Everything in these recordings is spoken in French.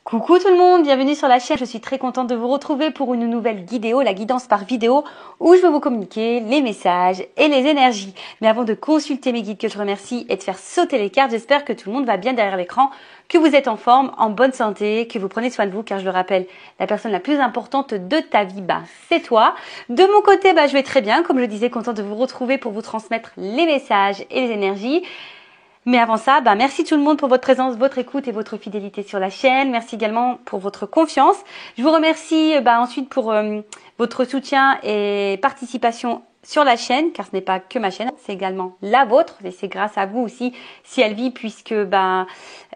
Coucou tout le monde, bienvenue sur la chaîne. Je suis très contente de vous retrouver pour une nouvelle vidéo, la guidance par vidéo, où je vais vous communiquer les messages et les énergies. Mais avant de consulter mes guides que je remercie et de faire sauter les cartes, j'espère que tout le monde va bien derrière l'écran, que vous êtes en forme, en bonne santé, que vous prenez soin de vous, car je le rappelle, la personne la plus importante de ta vie, c'est toi. De mon côté, je vais très bien, comme je le disais, contente de vous retrouver pour vous transmettre les messages et les énergies. Mais avant ça, merci tout le monde pour votre présence, votre écoute et votre fidélité sur la chaîne. Merci également pour votre confiance. Je vous remercie ensuite pour votre soutien et participation sur la chaîne, car ce n'est pas que ma chaîne, c'est également la vôtre. Et c'est grâce à vous aussi si elle vit, puisque vous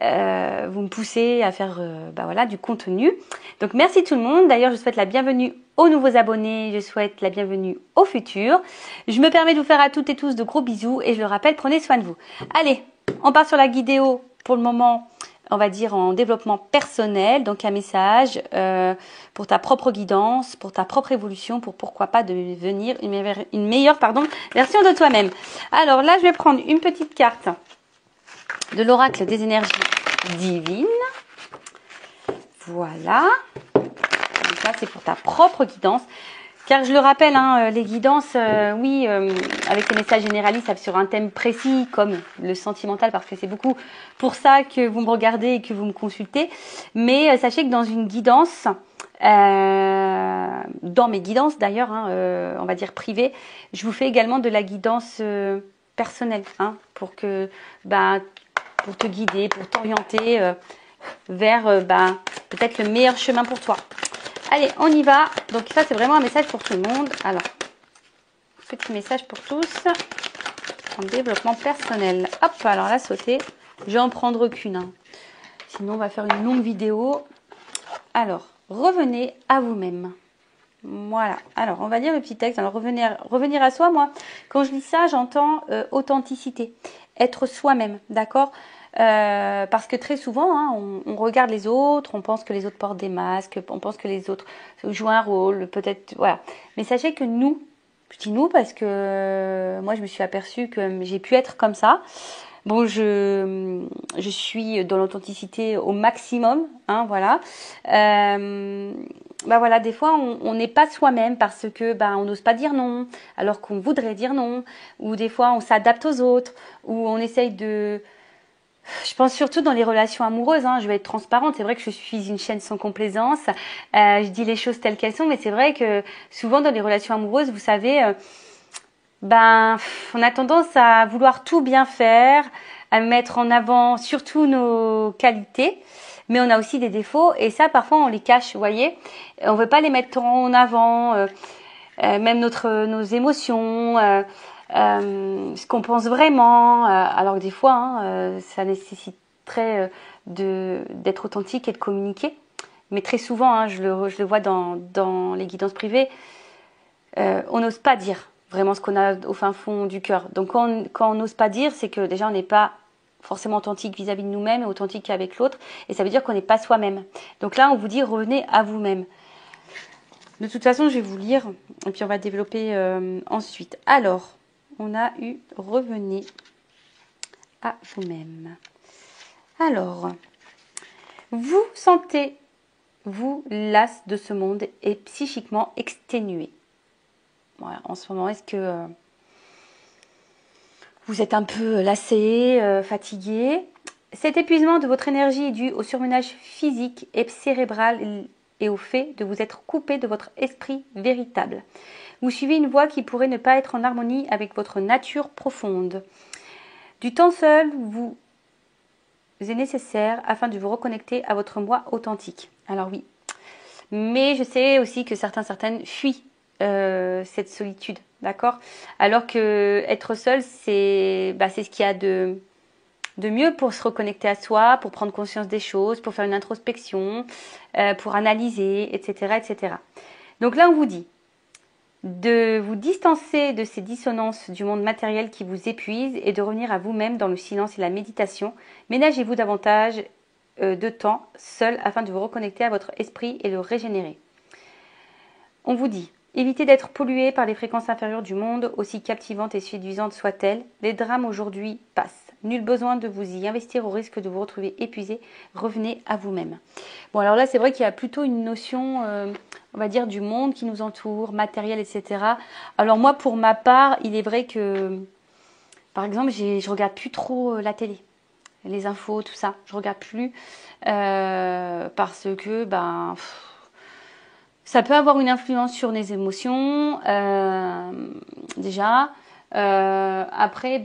me poussez à faire du contenu. Donc merci tout le monde. D'ailleurs, je souhaite la bienvenue aux nouveaux abonnés, je souhaite la bienvenue aux futurs. Je me permets de vous faire à toutes et tous de gros bisous et je le rappelle, prenez soin de vous. Allez, on part sur la guidéo pour le moment, on va dire en développement personnel, donc un message pour ta propre guidance, pour ta propre évolution, pour pourquoi pas devenir une meilleure version de toi-même. Alors là, je vais prendre une petite carte de l'oracle des énergies divines. Voilà. Donc là, c'est pour ta propre guidance. Car je le rappelle, les guidances, avec les messages généralistes sur un thème précis comme le sentimental, parce que c'est beaucoup pour ça que vous me regardez et que vous me consultez. Mais sachez que dans une guidance, dans mes guidances d'ailleurs, on va dire privées, je vous fais également de la guidance personnelle, pour te guider, pour t'orienter vers peut-être le meilleur chemin pour toi. Allez, on y va. Donc ça, c'est vraiment un message pour tout le monde. Alors, petit message pour tous en développement personnel. Hop, alors là, sauter. Je vais en prendre qu'une. Sinon, on va faire une longue vidéo. Alors, revenez à vous-même. Voilà. Alors, on va lire le petit texte. Alors, revenir à soi, moi, quand je lis ça, j'entends authenticité. Être soi-même, d'accord ? Parce que très souvent, on regarde les autres, on pense que les autres portent des masques, on pense que les autres jouent un rôle, peut-être, voilà. Mais sachez que nous, je dis nous parce que moi je me suis aperçue que j'ai pu être comme ça. Bon, je suis dans l'authenticité au maximum, voilà. Voilà, des fois on n'est pas soi-même parce que on n'ose pas dire non, alors qu'on voudrait dire non, ou des fois on s'adapte aux autres, ou on essaye de... Je pense surtout dans les relations amoureuses, je vais être transparente, c'est vrai que je suis une chaîne sans complaisance, je dis les choses telles qu'elles sont, mais c'est vrai que souvent dans les relations amoureuses, vous savez, on a tendance à vouloir tout bien faire, à mettre en avant surtout nos qualités, mais on a aussi des défauts, et ça parfois on les cache, vous voyez, on veut pas les mettre en avant, même nos émotions, ce qu'on pense vraiment, alors que des fois ça nécessiterait d'être authentique et de communiquer, mais très souvent je le vois dans les guidances privées, on n'ose pas dire vraiment ce qu'on a au fin fond du cœur. Donc quand on n'ose pas dire, c'est que déjà on n'est pas forcément authentique vis-à-vis de nous-mêmes et authentique avec l'autre, et ça veut dire qu'on n'est pas soi-même. Donc là on vous dit revenez à vous-même. De toute façon je vais vous lire et puis on va développer ensuite. Alors on a eu revenez à vous-même. Alors, vous sentez-vous las de ce monde et psychiquement exténué. Voilà, en ce moment, est-ce que vous êtes un peu lassé, fatigué? Cet épuisement de votre énergie est dû au surmenage physique et cérébral et au fait de vous être coupé de votre esprit véritable. Vous suivez une voie qui pourrait ne pas être en harmonie avec votre nature profonde. Du temps seul vous est nécessaire afin de vous reconnecter à votre moi authentique. Alors oui, mais je sais aussi que certaines fuient cette solitude, d'accord? Alors que être seul, c'est ce qu'il y a de mieux pour se reconnecter à soi, pour prendre conscience des choses, pour faire une introspection, pour analyser, etc., etc. Donc là, on vous dit de vous distancer de ces dissonances du monde matériel qui vous épuisent et de revenir à vous-même dans le silence et la méditation. Ménagez-vous davantage de temps seul afin de vous reconnecter à votre esprit et le régénérer. On vous dit, évitez d'être pollué par les fréquences inférieures du monde, aussi captivantes et séduisantes soient-elles. Les drames aujourd'hui passent. Nul besoin de vous y investir au risque de vous retrouver épuisé. Revenez à vous-même. Bon, alors là, c'est vrai qu'il y a plutôt une notion, on va dire, du monde qui nous entoure, matériel, etc. Alors moi, pour ma part, il est vrai que, par exemple, je regarde plus trop la télé, les infos, tout ça. Je regarde plus parce que, ça peut avoir une influence sur les émotions, déjà. Après,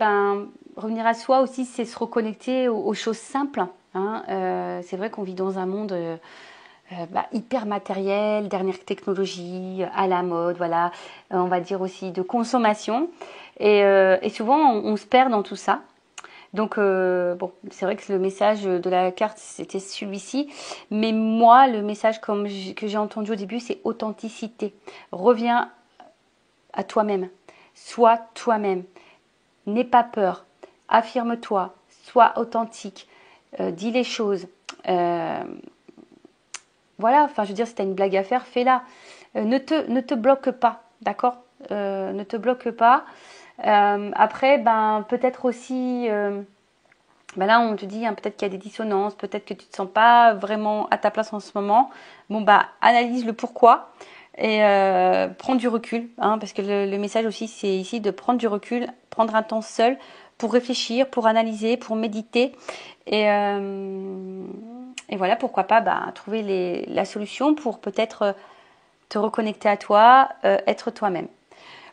revenir à soi aussi, c'est se reconnecter aux choses simples. Hein. C'est vrai qu'on vit dans un monde hyper matériel, dernière technologie, à la mode, voilà. On va dire aussi de consommation. Et souvent, on se perd dans tout ça. Donc, bon, c'est vrai que le message de la carte, c'était celui-ci. Mais moi, le message que j'ai entendu au début, c'est authenticité. Reviens à toi-même. Sois toi-même. N'aie pas peur. Affirme-toi. Sois authentique. Dis les choses. Voilà, enfin, je veux dire, si tu as une blague à faire, fais-la. Ne te bloque pas, d'accord. Ne te bloque pas. Après, peut-être aussi, là, on te dit, hein, peut-être qu'il y a des dissonances, peut-être que tu ne te sens pas vraiment à ta place en ce moment. Bon, analyse le pourquoi et prends du recul, hein, parce que le message aussi, c'est ici de prendre du recul, prendre un temps seul pour réfléchir, pour analyser, pour méditer. Et voilà, pourquoi pas trouver la solution pour peut-être te reconnecter à toi, être toi-même.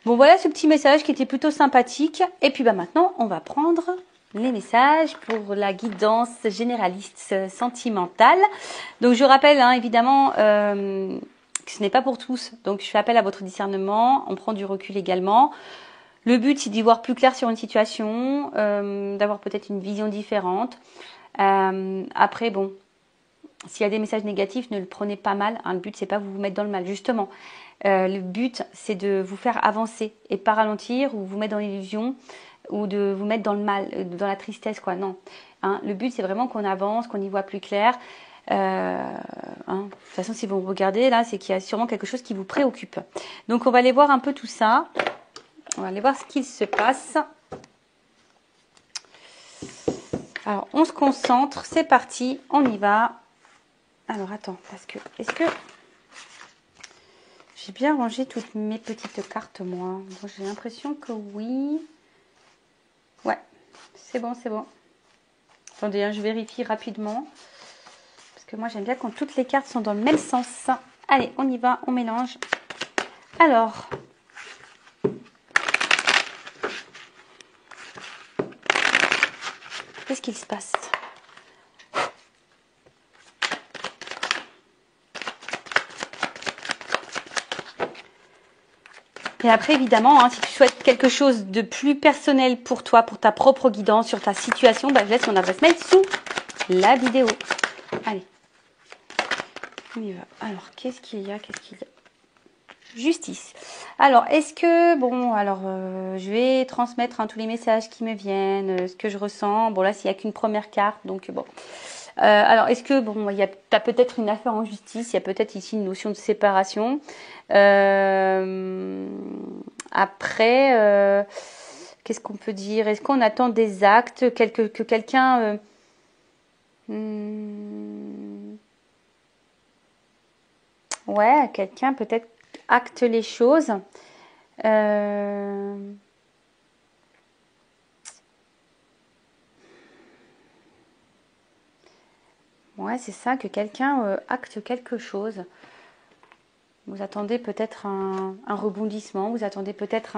Bon, voilà ce petit message qui était plutôt sympathique. Et puis maintenant, on va prendre les messages pour la guidance généraliste sentimentale. Donc, je rappelle évidemment que ce n'est pas pour tous. Donc, je fais appel à votre discernement. On prend du recul également. Le but, c'est d'y voir plus clair sur une situation, d'avoir peut-être une vision différente. Après, bon, s'il y a des messages négatifs, ne le prenez pas mal. Hein. Le but, c'est pas vous mettre dans le mal, justement. Le but, c'est de vous faire avancer et pas ralentir ou vous mettre dans l'illusion ou de vous mettre dans le mal, dans la tristesse, quoi. Non. Hein, le but, c'est vraiment qu'on avance, qu'on y voit plus clair. De toute façon, si vous regardez là, c'est qu'il y a sûrement quelque chose qui vous préoccupe. Donc, on va aller voir un peu tout ça. On va aller voir ce qu'il se passe. Alors, on se concentre. C'est parti. On y va. Alors, attends, parce que... Est-ce que... J'ai bien rangé toutes mes petites cartes, moi. Bon, j'ai l'impression que oui. Ouais, c'est bon, c'est bon. Attendez, hein, je vérifie rapidement. Parce que moi, j'aime bien quand toutes les cartes sont dans le même sens. Allez, on y va, on mélange. Alors. Qu'est-ce qu'il se passe ? Et après, évidemment, hein, si tu souhaites quelque chose de plus personnel pour toi, pour ta propre guidance sur ta situation, je laisse mon adresse mail sous la vidéo. Allez, on y va. Alors, qu'est-ce qu'il y a ? Justice. Alors, est-ce que... Bon, alors, je vais transmettre tous les messages qui me viennent, ce que je ressens. Bon, là, s'il n'y a qu'une première carte, donc bon... alors, est-ce que, bon, il y a peut-être une affaire en justice, il y a peut-être ici une notion de séparation. Après, qu'est-ce qu'on peut dire ? Est-ce qu'on attend des actes, que quelqu'un... ouais, quelqu'un peut-être acte les choses. Ouais, c'est ça, que quelqu'un acte quelque chose. Vous attendez peut-être un rebondissement, vous attendez peut-être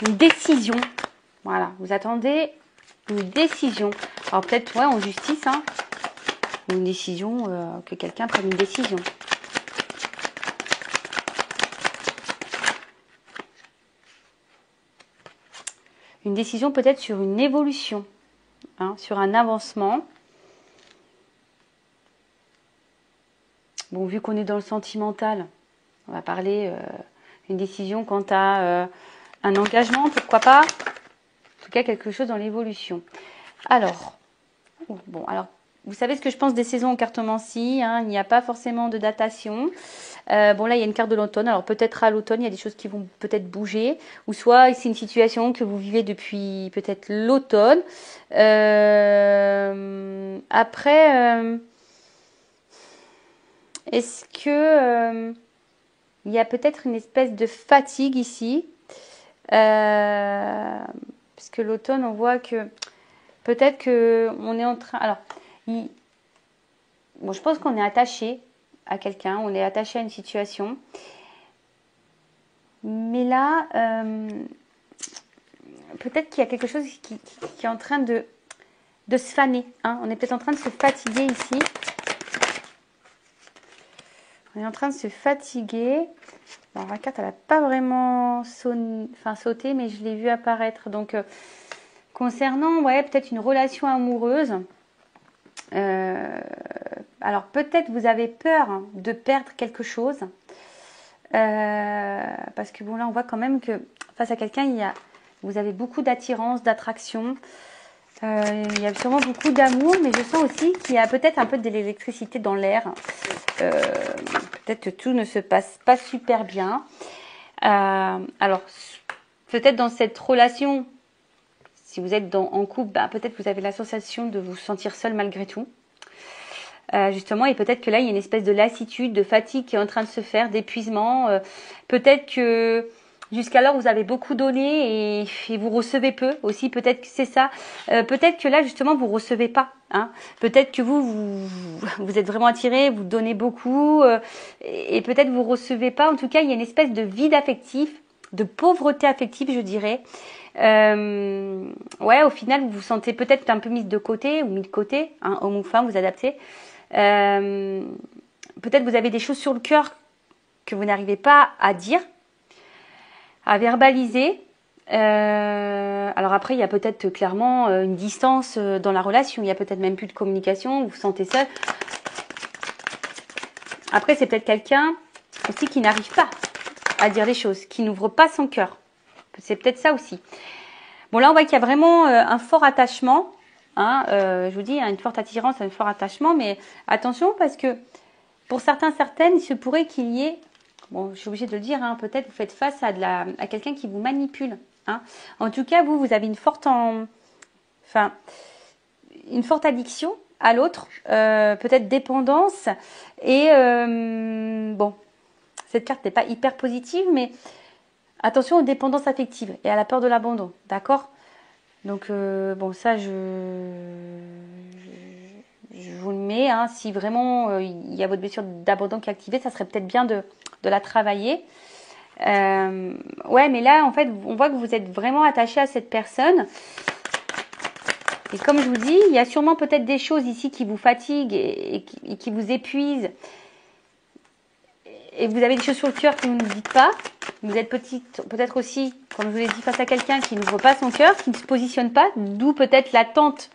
une décision. Voilà, vous attendez une décision. Alors peut-être, ouais, en justice, hein, une décision, que quelqu'un prenne une décision. Une décision peut-être sur une évolution, hein, sur un avancement. Bon, vu qu'on est dans le sentimental, on va parler d'une décision quant à un engagement, pourquoi pas. En tout cas, quelque chose dans l'évolution. Alors, bon, alors, vous savez ce que je pense des saisons en cartomancie, hein, il n'y a pas forcément de datation. Bon, là, il y a une carte de l'automne. Alors, peut-être à l'automne, il y a des choses qui vont peut-être bouger. Ou soit, c'est une situation que vous vivez depuis peut-être l'automne. Après, est-ce que il y a peut-être une espèce de fatigue ici puisque l'automne, on voit que peut-être que on est en train... Alors, bon, je pense qu'on est attaché à quelqu'un, on est attaché à une situation. Mais là, peut-être qu'il y a quelque chose qui est en train de se faner. Hein. On est peut-être en train de se fatiguer ici. On est en train de se fatiguer. Alors, la carte, elle n'a pas vraiment sauté, mais je l'ai vu apparaître. Donc, concernant, ouais, peut-être une relation amoureuse. Alors, peut-être vous avez peur de perdre quelque chose. Parce que bon, là, on voit quand même que face à quelqu'un, vous avez beaucoup d'attirance, d'attraction. Il y a sûrement beaucoup d'amour, mais je sens aussi qu'il y a peut-être un peu de l'électricité dans l'air. Peut-être que tout ne se passe pas super bien. Alors, peut-être dans cette relation, si vous êtes en couple, bah, peut-être que vous avez la sensation de vous sentir seul malgré tout. Justement, et peut-être que là, il y a une espèce de lassitude, de fatigue qui est en train de se faire, d'épuisement. Peut-être que jusqu'alors, vous avez beaucoup donné et vous recevez peu aussi. Peut-être que c'est ça. Peut-être que là, justement, vous recevez pas. Hein. Peut-être que vous êtes vraiment attiré, vous donnez beaucoup et peut-être vous recevez pas. En tout cas, il y a une espèce de vide affectif, de pauvreté affective, je dirais. Ouais, au final, vous vous sentez peut-être un peu mise de côté ou mis de côté, hein, homme ou femme, vous adaptez. Peut-être vous avez des choses sur le cœur que vous n'arrivez pas à dire, à verbaliser. Alors après, il y a peut-être clairement une distance dans la relation. Il y a peut-être même plus de communication. Vous vous sentez seul. Après, c'est peut-être quelqu'un aussi qui n'arrive pas à dire les choses, qui n'ouvre pas son cœur. C'est peut-être ça aussi. Bon, là, on voit qu'il y a vraiment un fort attachement. Hein, je vous dis, une forte attirance, un fort attachement. Mais attention, parce que pour certaines, il se pourrait qu'il y ait... Bon, je suis obligée de le dire, hein, peut-être vous faites face à quelqu'un qui vous manipule. Hein. En tout cas, vous avez une forte addiction à l'autre, peut-être dépendance. Et bon, cette carte n'est pas hyper positive, mais attention aux dépendances affectives et à la peur de l'abandon, d'accord? Donc, bon, ça, je vous le mets. Hein, si vraiment il y a votre blessure d'abandon qui est activée, ça serait peut-être bien de la travailler. Ouais, mais là, en fait, on voit que vous êtes vraiment attaché à cette personne. Et comme je vous dis, il y a sûrement peut-être des choses ici qui vous fatiguent et qui vous épuisent. Et vous avez des choses sur le cœur que vous ne dites pas. Vous êtes peut-être aussi, comme je vous l'ai dit, face à quelqu'un qui n'ouvre pas son cœur, qui ne se positionne pas, d'où peut-être l'attente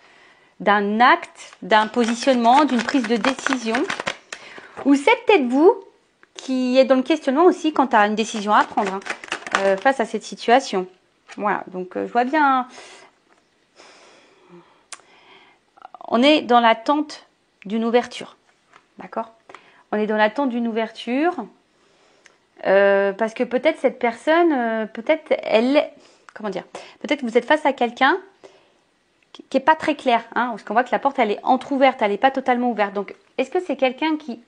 d'un acte, d'un positionnement, d'une prise de décision. Ou c'est peut-être vous qui êtes dans le questionnement aussi quant à une décision à prendre face à cette situation. Voilà, donc je vois bien. On est dans l'attente d'une ouverture. D'accord ? On est dans l'attente d'une ouverture. Parce que peut-être cette personne, peut-être que vous êtes face à quelqu'un qui n'est pas très clair, hein, parce qu'on voit que la porte elle est entrouverte, elle n'est pas totalement ouverte. Donc, est-ce que c'est quelqu'un qui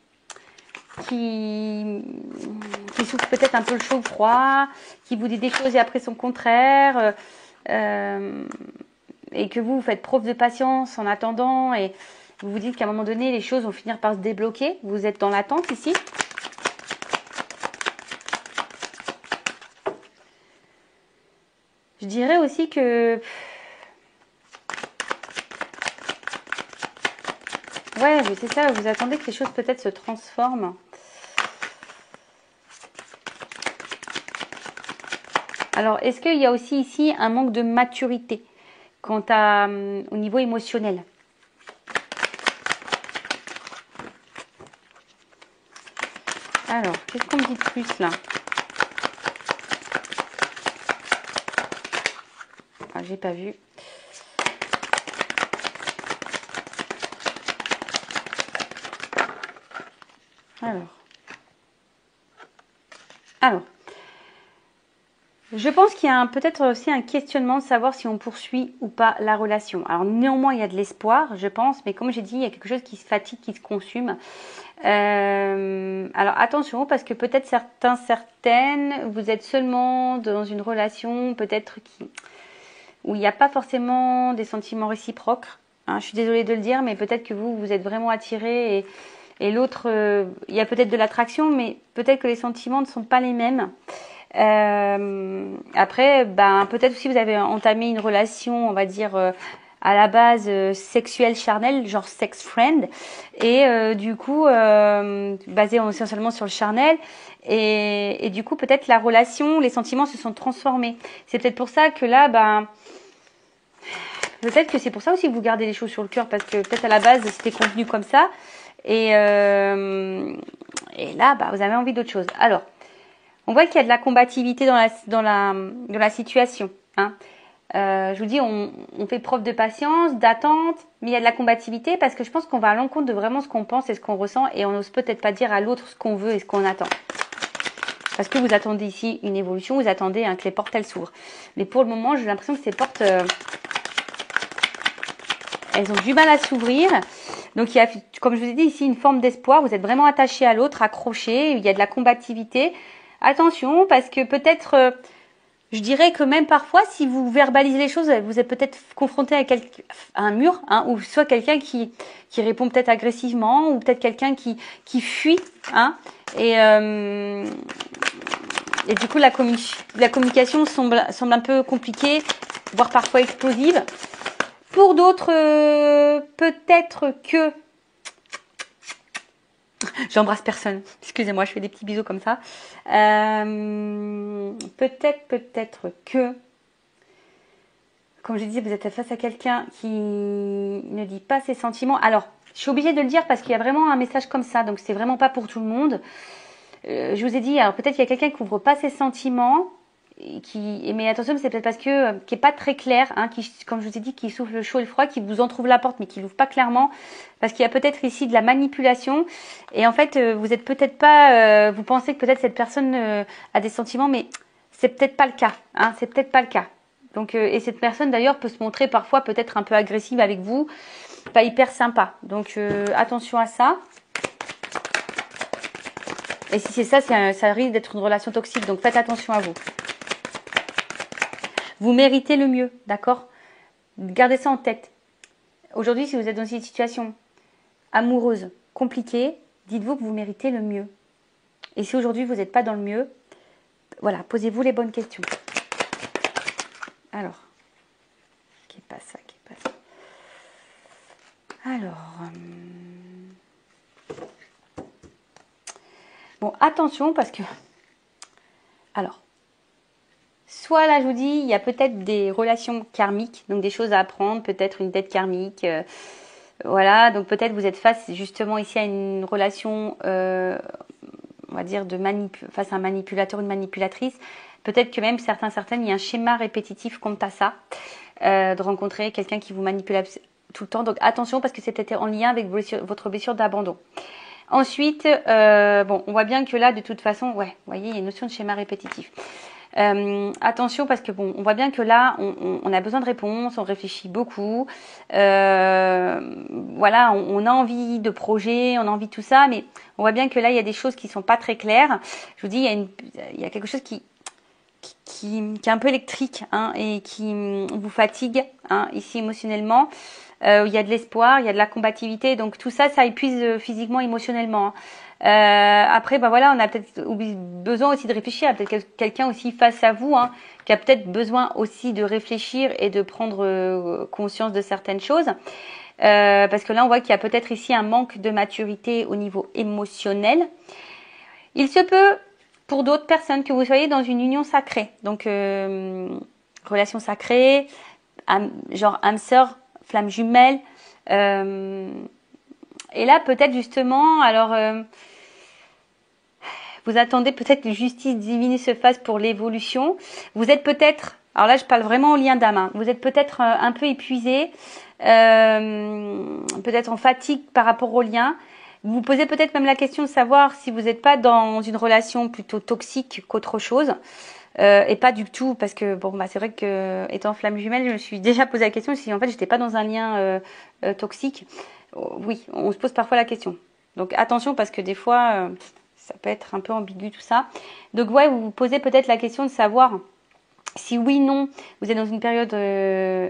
souffre peut-être un peu le chaud ou froid, qui vous dit des choses et après son contraire, et que vous faites preuve de patience en attendant et vous vous dites qu'à un moment donné les choses vont finir par se débloquer. Vous êtes dans l'attente ici. Je dirais aussi que... Ouais, mais c'est ça, vous attendez que les choses peut-être se transforment. Alors, est-ce qu'il y a aussi ici un manque de maturité au niveau émotionnel? Alors, qu'est-ce qu'on me dit de plus là? Ah, j'ai pas vu. Alors, je pense qu'il y a peut-être aussi un questionnement de savoir si on poursuit ou pas la relation. Alors néanmoins, il y a de l'espoir, je pense, mais comme j'ai dit, il y a quelque chose qui se fatigue, qui se consume. Alors attention, parce que peut-être certaines, vous êtes seulement dans une relation, peut-être où il n'y a pas forcément des sentiments réciproques. Hein, je suis désolée de le dire, mais peut-être que vous êtes vraiment attiré et l'autre, il y a peut-être de l'attraction, mais peut-être que les sentiments ne sont pas les mêmes. Après, peut-être aussi vous avez entamé une relation, on va dire à la base sexuelle charnelle, genre sex friend, et du coup basé essentiellement sur le charnel, et du coup peut-être la relation, les sentiments se sont transformés. C'est peut-être pour ça que là, peut-être que c'est pour ça aussi que vous gardez les choses sur le cœur, parce que peut-être à la base c'était convenu comme ça, et là vous avez envie d'autre chose. Alors on voit qu'il y a de la combativité dans la situation. Hein. Je vous dis, on fait preuve de patience, d'attente, mais il y a de la combativité parce que je pense qu'on va à l'encontre de vraiment ce qu'on pense et ce qu'on ressent et on n'ose peut-être pas dire à l'autre ce qu'on veut et ce qu'on attend. Parce que vous attendez ici une évolution, vous attendez que les portes elles s'ouvrent. Mais pour le moment, j'ai l'impression que ces portes, elles ont du mal à s'ouvrir. Donc il y a, comme je vous ai dit ici, une forme d'espoir. Vous êtes vraiment attaché à l'autre, accroché. Il y a de la combativité. Attention, parce que peut-être, je dirais que même parfois, si vous verbalisez les choses, vous êtes peut-être confronté à un mur, hein, ou soit quelqu'un qui répond peut-être agressivement, ou peut-être quelqu'un qui fuit, hein, et du coup la communication semble un peu compliquée, voire parfois explosive. Pour d'autres, peut-être que j'embrasse personne. Excusez-moi, je fais des petits bisous comme ça. Peut-être que, comme je disais, vous êtes face à quelqu'un qui ne dit pas ses sentiments. Alors, je suis obligée de le dire parce qu'il y a vraiment un message comme ça, donc c'est vraiment pas pour tout le monde. Je vous ai dit, alors peut-être qu'il y a quelqu'un qui couvre pas ses sentiments, mais attention, c'est peut-être parce que qui est pas très clair, hein, comme je vous ai dit, qui souffle le chaud et le froid, qui vous entrouvre la porte, mais qui l'ouvre pas clairement, parce qu'il y a peut-être ici de la manipulation. Et en fait, vous êtes peut-être pas, vous pensez que peut-être cette personne a des sentiments, mais c'est peut-être pas le cas, hein, c'est peut-être pas le cas. Donc, et cette personne d'ailleurs peut se montrer parfois peut-être un peu agressive avec vous, pas hyper sympa. Donc attention à ça. Et si c'est ça, ça risque d'être une relation toxique. Donc faites attention à vous. Vous méritez le mieux, d'accord? Gardez ça en tête. Aujourd'hui, si vous êtes dans une situation amoureuse compliquée, dites-vous que vous méritez le mieux. Et si aujourd'hui vous n'êtes pas dans le mieux, voilà, posez-vous les bonnes questions. Alors, qui est pas ça, Alors, bon, attention parce que, alors, soit là, je vous dis, il y a peut-être des relations karmiques, donc des choses à apprendre, peut-être une dette karmique. Voilà, donc peut-être vous êtes face justement ici à une relation, on va dire, face à un manipulateur ou une manipulatrice. Peut-être que même certaines, il y a un schéma répétitif quant à ça, de rencontrer quelqu'un qui vous manipule tout le temps. Donc attention parce que c'est peut-être en lien avec votre blessure d'abandon. Ensuite, on voit bien que là, de toute façon, ouais, vous voyez, il y a une notion de schéma répétitif. Attention parce que on voit bien que là on a besoin de réponses, on réfléchit beaucoup, voilà, on a envie de projets, on a envie de tout ça, mais on voit bien que là il y a des choses qui sont pas très claires. Je vous dis, il y a quelque chose qui est un peu électrique, hein, et qui vous fatigue, hein, ici émotionnellement. Il y a de l'espoir, il y a de la combativité, donc tout ça, ça épuise physiquement, émotionnellement. Hein. Après, voilà, on a peut-être besoin aussi de réfléchir. Il y a peut-être quelqu'un aussi face à vous, hein, qui a peut-être besoin aussi de réfléchir et de prendre conscience de certaines choses. Parce que là, on voit qu'il y a peut-être ici un manque de maturité au niveau émotionnel. Il se peut, pour d'autres personnes, que vous soyez dans une union sacrée. Donc, relation sacrée, genre âme sœur, flamme jumelle. Et là, peut-être justement, alors... vous attendez peut-être que justice divine se fasse pour l'évolution. Vous êtes peut-être, alors là je parle vraiment au lien d'âme, hein, vous êtes peut-être un peu épuisé, peut-être en fatigue par rapport au lien. Vous vous posez peut-être même la question de savoir si vous n'êtes pas dans une relation plutôt toxique qu'autre chose. Et pas du tout, parce que bon, bah, c'est vrai que étant flamme jumelle, je me suis déjà posé la question si en fait j'étais pas dans un lien toxique. Oui, on se pose parfois la question. Donc attention, parce que des fois, ça peut être un peu ambigu tout ça. Donc ouais, vous vous posez peut-être la question de savoir si oui, non, vous êtes dans une période,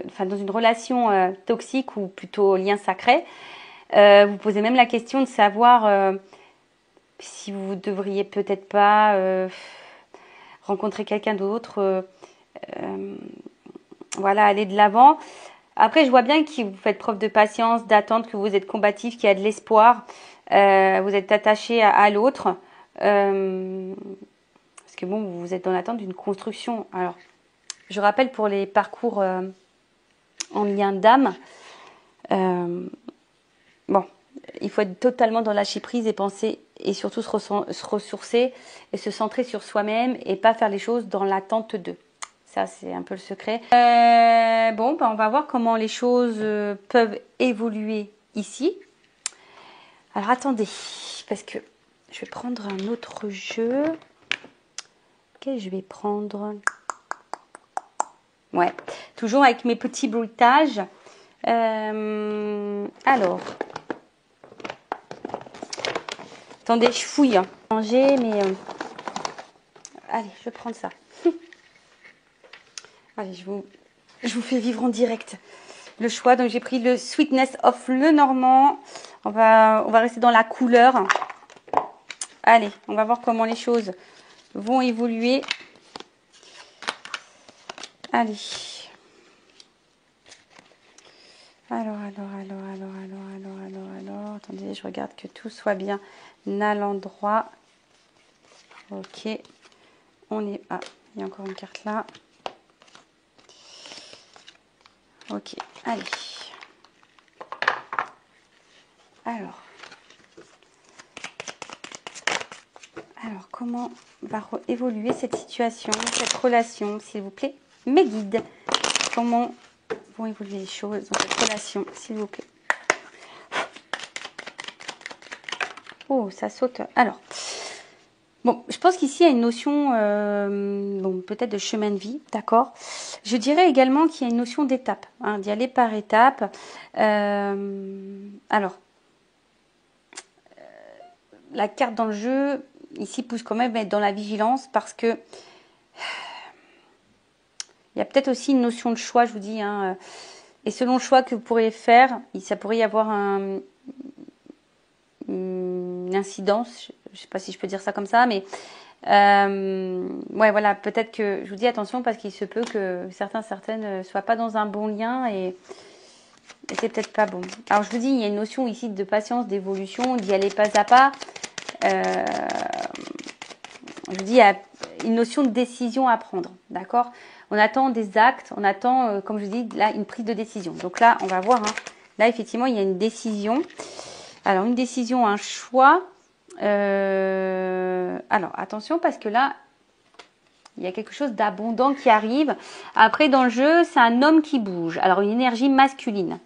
enfin dans une relation toxique ou plutôt lien sacré. Vous posez même la question de savoir si vous devriez peut-être pas rencontrer quelqu'un d'autre, voilà, aller de l'avant. Après, je vois bien que vous faites preuve de patience, d'attente, que vous êtes combatif, qu'il y a de l'espoir, vous êtes attaché à l'autre. Parce que bon, vous êtes dans l'attente d'une construction. Alors, je rappelle pour les parcours en lien d'âme, bon, il faut être totalement dans lâcher prise et penser et surtout se ressourcer et se centrer sur soi-même et pas faire les choses dans l'attente d'eux. Ça, c'est un peu le secret. Bon, ben, on va voir comment les choses peuvent évoluer ici. Alors, attendez, parce que je vais prendre un autre jeu. Quel je vais prendre? Ouais, toujours avec mes petits bruitages. Alors, attendez, je fouille. Manger, mais allez, je vais prendre ça. Allez, je vous fais vivre en direct le choix. Donc j'ai pris le Sweetness of le Normand. On va rester dans la couleur. Allez, on va voir comment les choses vont évoluer. Allez. Alors. Attendez, je regarde que tout soit bien à l'endroit. Ok. On est... Ah, il y a encore une carte là. Ok, allez. Alors, comment va évoluer cette situation, cette relation, s'il vous plaît? Mes guides, comment vont évoluer les choses dans cette relation, s'il vous plaît? Oh, ça saute. Alors, bon, je pense qu'ici, il y a une notion, bon, peut-être de chemin de vie, d'accord. Je dirais également qu'il y a une notion d'étape, hein, d'y aller par étapes. Alors, la carte dans le jeu, ici, pousse quand même à être dans la vigilance parce que il y a peut-être aussi une notion de choix, je vous dis, hein, et selon le choix que vous pourriez faire, ça pourrait y avoir une incidence, je ne sais pas si je peux dire ça comme ça, mais ouais, voilà, peut-être que, je vous dis attention parce qu'il se peut que certaines ne soient pas dans un bon lien et c'est peut-être pas bon. Alors je vous dis, il y a une notion ici de patience, d'évolution, d'y aller pas à pas. Je vous dis, il y a une notion de décision à prendre, d'accord? On attend des actes, on attend, comme je vous dis, là, une prise de décision. Donc là, on va voir, hein. Là, effectivement, il y a une décision. Alors, une décision, un choix. Alors, attention, parce que là, il y a quelque chose d'abondant qui arrive. Après, dans le jeu, c'est un homme qui bouge. Alors, une énergie masculine.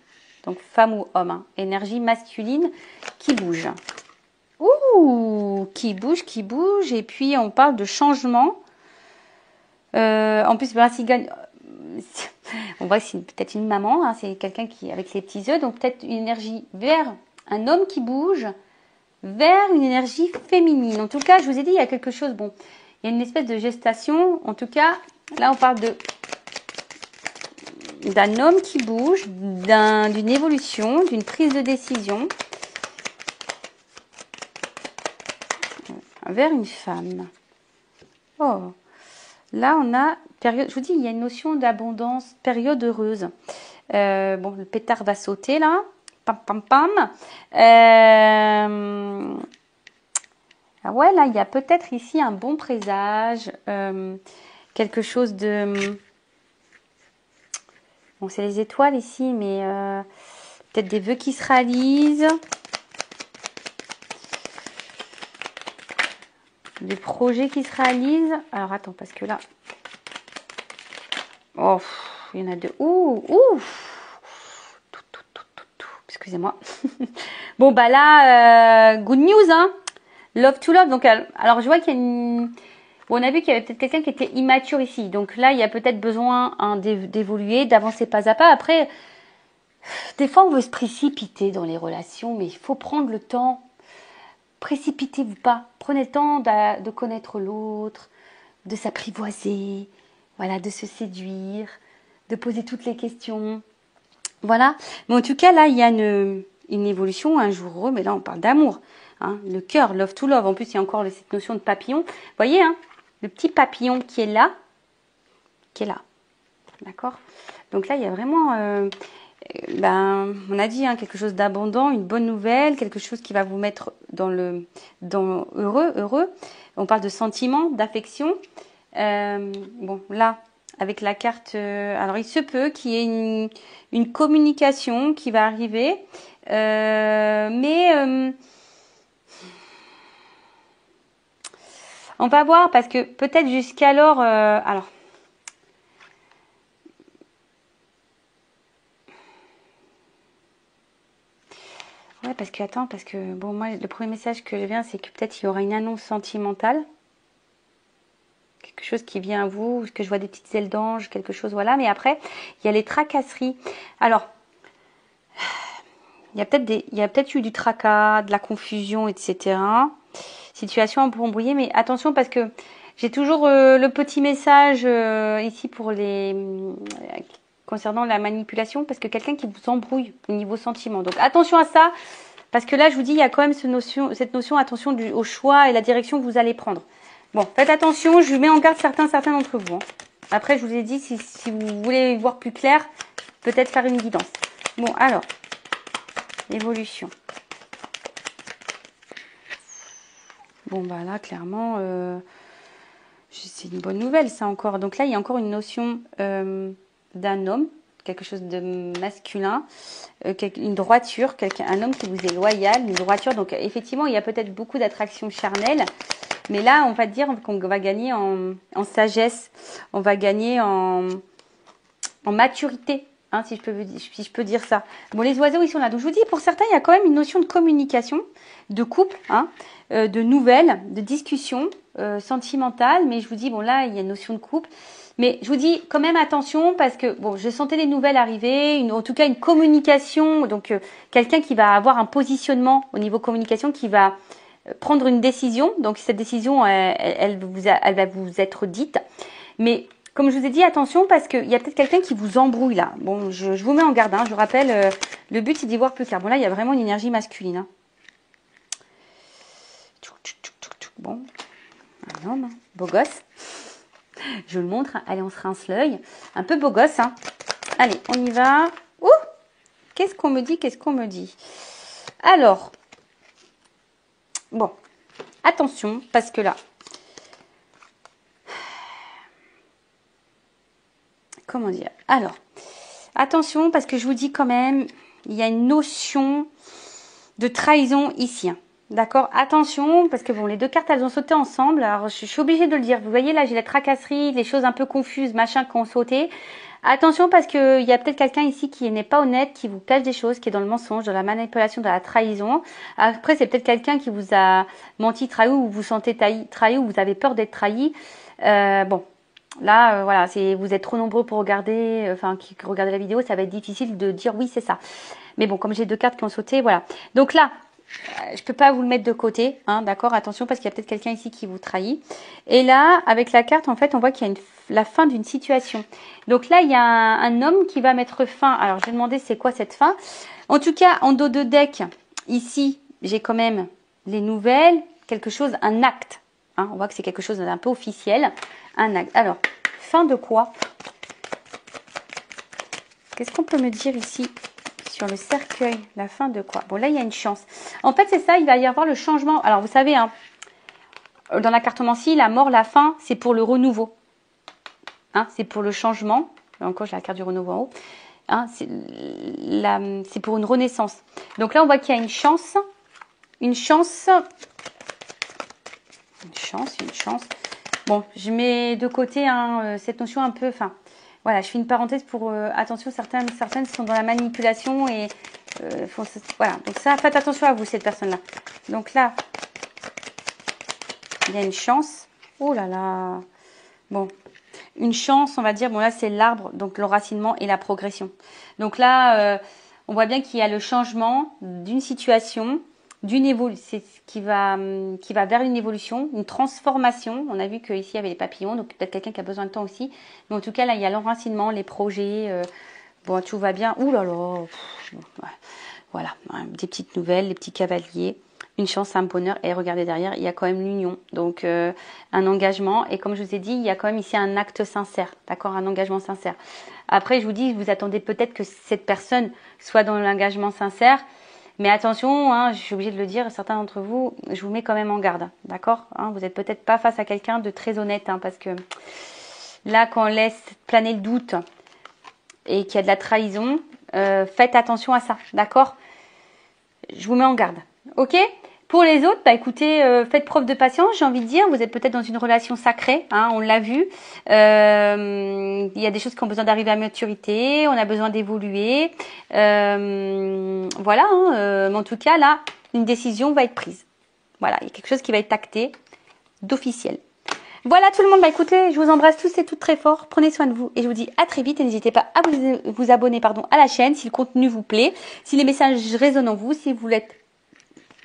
Donc, femme ou homme, hein. Énergie masculine qui bouge. Ouh, qui bouge. Et puis, on parle de changement. En plus, ben, on voit que c'est peut-être une maman, hein, c'est quelqu'un qui avec les petits œufs, donc peut-être une énergie vers un homme qui bouge, vers une énergie féminine. En tout cas, je vous ai dit, il y a quelque chose, bon, il y a une espèce de gestation. En tout cas, là, on parle d'un homme qui bouge, d'une évolution, d'une prise de décision vers une femme. Oh, là, on a période. Je vous dis, il y a une notion d'abondance, période heureuse. Bon, le pétard va sauter là. Pam, pam, pam. Ah ouais, là, il y a peut-être ici un bon présage. Quelque chose de... Bon, c'est les étoiles ici, mais peut-être des vœux qui se réalisent. Des projets qui se réalisent. Alors, attends, parce que là... Oh, il y en a deux. Ouh. Excusez-moi. Bon, bah là, good news, hein. Love to love. Donc, alors, je vois qu'il y a une... Bon, on a vu qu'il y avait peut-être quelqu'un qui était immature ici. Donc là, il y a peut-être besoin d'évoluer, d'avancer pas à pas. Après, des fois, on veut se précipiter dans les relations, mais il faut prendre le temps. Précipitez-vous pas. Prenez le temps de connaître l'autre, de s'apprivoiser, voilà, de se séduire, de poser toutes les questions. Voilà. Mais en tout cas, là, il y a une évolution, un jour heureux, mais là, on parle d'amour. Hein, le cœur, love to love. En plus, il y a encore cette notion de papillon. Vous voyez, hein, le petit papillon qui est là. D'accord? Donc là, il y a vraiment, on a dit, hein, quelque chose d'abondant, une bonne nouvelle, quelque chose qui va vous mettre dans heureux. On parle de sentiments, d'affection. Bon, là, avec la carte, alors il se peut qu'il y ait une communication qui va arriver, mais on va voir parce que peut-être jusqu'alors, alors. Ouais, parce que bon, moi, le premier message que je viens, c'est que peut-être il y aura une annonce sentimentale. Quelque chose qui vient à vous, que je vois des petites ailes d'ange, quelque chose, voilà. Mais après, il y a les tracasseries. Alors, il y a peut-être eu du tracas, de la confusion, etc. Situation un peu embrouillée, mais attention parce que j'ai toujours le petit message ici pour concernant la manipulation, parce que quelqu'un qui vous embrouille au niveau sentiment. Donc attention à ça, parce que là je vous dis, il y a quand même cette notion, attention au choix et la direction que vous allez prendre. Bon, faites attention, je mets en garde certains d'entre vous. Hein. Après, je vous ai dit, si vous voulez y voir plus clair, peut-être faire une guidance. Bon, alors, évolution. Bon, bah là, clairement, c'est une bonne nouvelle, ça encore. Donc là, il y a encore une notion d'un homme, quelque chose de masculin, une droiture, un homme qui vous est loyal, une droiture. Donc effectivement, il y a peut-être beaucoup d'attraction charnelle. Mais là, on va dire qu'on va gagner en sagesse, on va gagner en maturité, hein, si je peux dire ça. Bon, les oiseaux, ils sont là. Donc, je vous dis, pour certains, il y a quand même une notion de communication, de couple, hein, de nouvelles, de discussion sentimentale. Mais je vous dis, bon, là, il y a une notion de couple. Mais je vous dis quand même attention parce que, bon, je sentais les nouvelles arriver, en tout cas une communication. Donc, quelqu'un qui va avoir un positionnement au niveau communication, qui va prendre une décision. Donc, cette décision, elle va vous être dite. Mais comme je vous ai dit, attention parce qu'il y a peut-être quelqu'un qui vous embrouille là. Bon, je vous mets en garde. Hein, je vous rappelle, le but c'est d'y voir plus clair. Bon, là, il y a vraiment une énergie masculine. Hein. Bon, un homme, beau gosse. Je le montre. Hein. Allez, on se rince l'œil. Un peu beau gosse. Hein. Allez, on y va. Ouh, qu'est-ce qu'on me dit? Alors, bon, attention parce que là, comment dire? Alors, attention parce que je vous dis quand même, il y a une notion de trahison ici. Hein. D'accord? Attention parce que bon, les deux cartes, elles ont sauté ensemble. Alors, je suis obligée de le dire. Vous voyez là, j'ai la tracasserie, les choses un peu confuses, machin, qui ont sauté. Attention parce que il y a peut-être quelqu'un ici qui n'est pas honnête, qui vous cache des choses, qui est dans le mensonge, dans la manipulation, dans la trahison. Après, c'est peut-être quelqu'un qui vous a menti, trahi, ou vous vous sentez trahi, ou vous avez peur d'être trahi. Bon. Là, voilà, vous êtes trop nombreux pour regarder, qui regardez la vidéo, ça va être difficile de dire oui, c'est ça. Mais bon, comme j'ai deux cartes qui ont sauté, voilà. Donc là, je peux pas vous le mettre de côté, hein, d'accord? Attention, parce qu'il y a peut-être quelqu'un ici qui vous trahit. Et là, avec la carte, en fait, on voit qu'il y a la fin d'une situation. Donc là, il y a un homme qui va mettre fin. Alors, je vais demander c'est quoi cette fin. En tout cas, en dos de deck, ici, j'ai quand même les nouvelles, quelque chose, un acte. Hein, on voit que c'est quelque chose d'un peu officiel. Un acte. Alors, fin de quoi? Qu'est-ce qu'on peut me dire ici sur le cercueil? La fin de quoi? Bon, là, il y a une chance. En fait, c'est ça, il va y avoir le changement. Alors, vous savez, hein, dans la cartomancie, la mort, la fin, c'est pour le renouveau. Hein, c'est pour le changement. Là encore, j'ai la carte du renouveau en haut. Hein, c'est pour une renaissance. Donc là, on voit qu'il y a une chance. Une chance. Bon, je mets de côté cette notion un peu... Voilà, je fais une parenthèse pour... attention, certaines sont dans la manipulation et Voilà, donc ça, faites attention à vous, cette personne-là. Donc là, il y a une chance. Oh là là. Bon, une chance, on va dire. Bon, là, c'est l'arbre, donc l'enracinement et la progression. Donc là, on voit bien qu'il y a le changement d'une situation, d'une évolution, c'est ce qui va vers une évolution, une transformation. On a vu qu'ici, il y avait les papillons, donc peut-être quelqu'un qui a besoin de temps aussi. Mais en tout cas, là, il y a l'enracinement, les projets. Bon, tout va bien. Ouh là là. Ouais. Voilà, des petites nouvelles, les petits cavaliers. Une chance, un bonheur. Et regardez derrière, il y a quand même l'union. Donc, un engagement. Et comme je vous ai dit, il y a quand même ici un acte sincère. D'accord, un engagement sincère. Après, je vous dis, vous attendez peut-être que cette personne soit dans l'engagement sincère. Mais attention, hein, je suis obligée de le dire, certains d'entre vous, je vous mets quand même en garde. D'accord, hein, vous n'êtes peut-être pas face à quelqu'un de très honnête. Hein, parce que là, quand on laisse planer le doute et qu'il y a de la trahison, faites attention à ça. D'accord, je vous mets en garde. Ok. Pour les autres, bah écoutez, faites preuve de patience, j'ai envie de dire. Vous êtes peut-être dans une relation sacrée, hein, on l'a vu. Il y a des choses qui ont besoin d'arriver à maturité, on a besoin d'évoluer. Voilà, hein, mais en tout cas, là, une décision va être prise. Voilà, il y a quelque chose qui va être acté d'officiel. Voilà tout le monde, bah écoutez, je vous embrasse tous et toutes très fort. Prenez soin de vous et je vous dis à très vite. Et n'hésitez pas à vous abonner à la chaîne si le contenu vous plaît, si les messages résonnent en vous, si vous l'êtes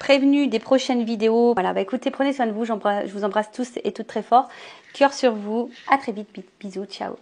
prévenu des prochaines vidéos. Voilà, bah écoutez, prenez soin de vous, je vous embrasse tous et toutes très fort. Cœur sur vous, à très vite, bisous, ciao.